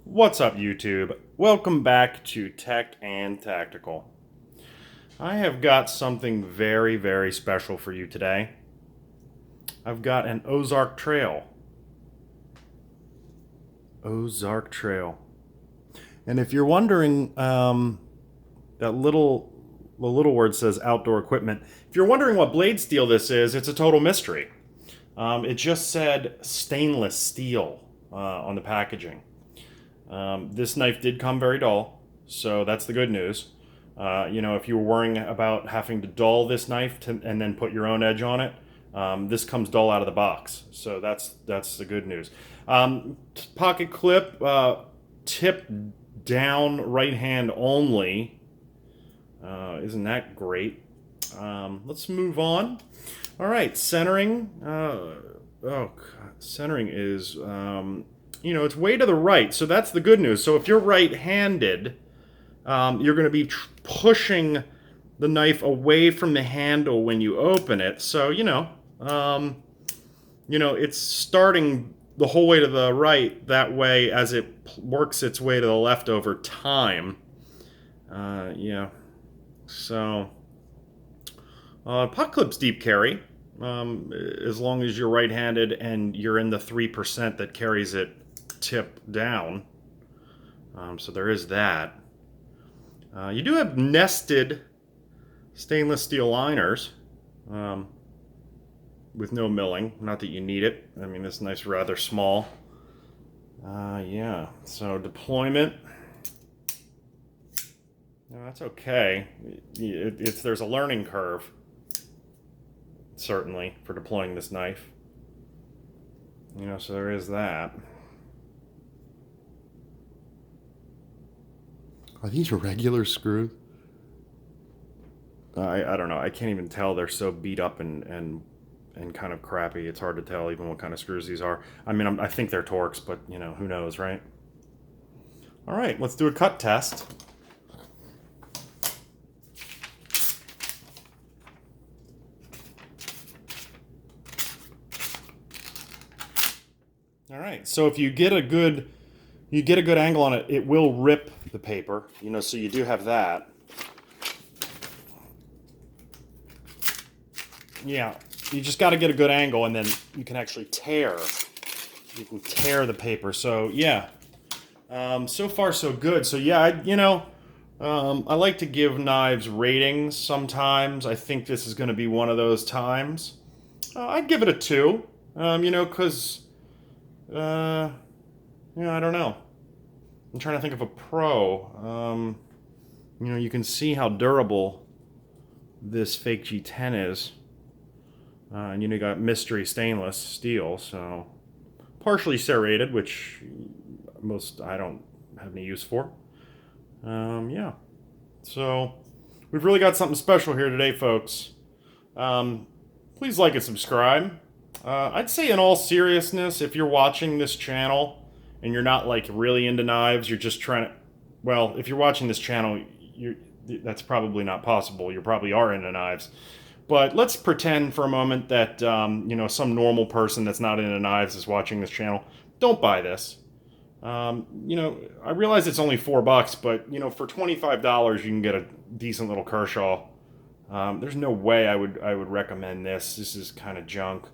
What's up, YouTube? Welcome back to Tech and Tactical. I have got something very, very special for you today. I've got an Ozark trail. Ozark trail. And if you're wondering, the little word says outdoor equipment. If you're wondering what blade steel this is, it's a total mystery. It just said stainless steel on the packaging. This knife did come very dull, so that's the good news. If you were worrying about having to dull this knife and then put your own edge on it, this comes dull out of the box. So that's the good news. Pocket clip, tip down, right hand only. Isn't that great? Let's move on. All right, centering. Centering is it's way to the right, so that's the good news. So if you're right-handed, you're going to be pushing the knife away from the handle when you open it. So it's starting the whole way to the right. That way, as it works its way to the left over time. So pot clip's deep carry, as long as you're right-handed and you're in the 3% that carries it tip down. So there is that. You do have nested stainless steel liners with no milling. Not that you need it. I mean, this knife's rather small. So deployment. No, that's okay. There's a learning curve, certainly, for deploying this knife. So there is that. Are these regular screws? I don't know. I can't even tell. They're so beat up and kind of crappy. It's hard to tell even what kind of screws these are. I mean, I think they're Torx, but who knows, right? All right, let's do a cut test. All right, so if you get a good angle on it, it will rip the paper, so you do have that. Yeah, you just got to get a good angle, and then you can actually tear. You can tear the paper. So yeah, so far so good. So yeah, I like to give knives ratings sometimes. I think this is going to be one of those times. I'd give it a 2. Because I don't know. I'm trying to think of a pro. You can see how durable this fake G10 is. And you got mystery stainless steel, so partially serrated, which I don't have any use for. So we've really got something special here today, folks. Please like and subscribe. I'd say in all seriousness, if you're watching this channel and you're not like really into knives, you're just trying to, well, if you're watching this channel, that's probably not possible. You probably are into knives. But let's pretend for a moment that, some normal person that's not into knives is watching this channel. Don't buy this. I realize it's only $4, but, for $25, you can get a decent little Kershaw. There's no way I would recommend this. This is kind of junk.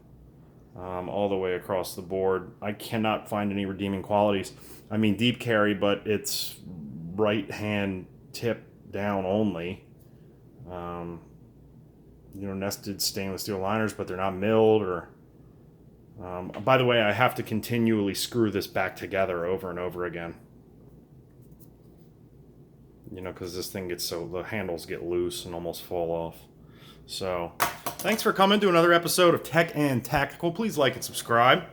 All the way across the board. I cannot find any redeeming qualities. I mean, deep carry, but it's right hand tip down only. Nested stainless steel liners, but they're not milled or... by the way, I have to continually screw this back together over and over again. Because this thing gets the handles get loose and almost fall off. So, thanks for coming to another episode of Tech and Tactical. Please like and subscribe.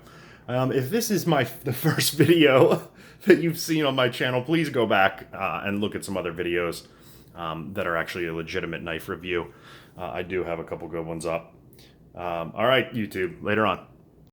If this is the first video that you've seen on my channel, please go back and look at some other videos that are actually a legitimate knife review. I do have a couple good ones up. All right, YouTube, later on.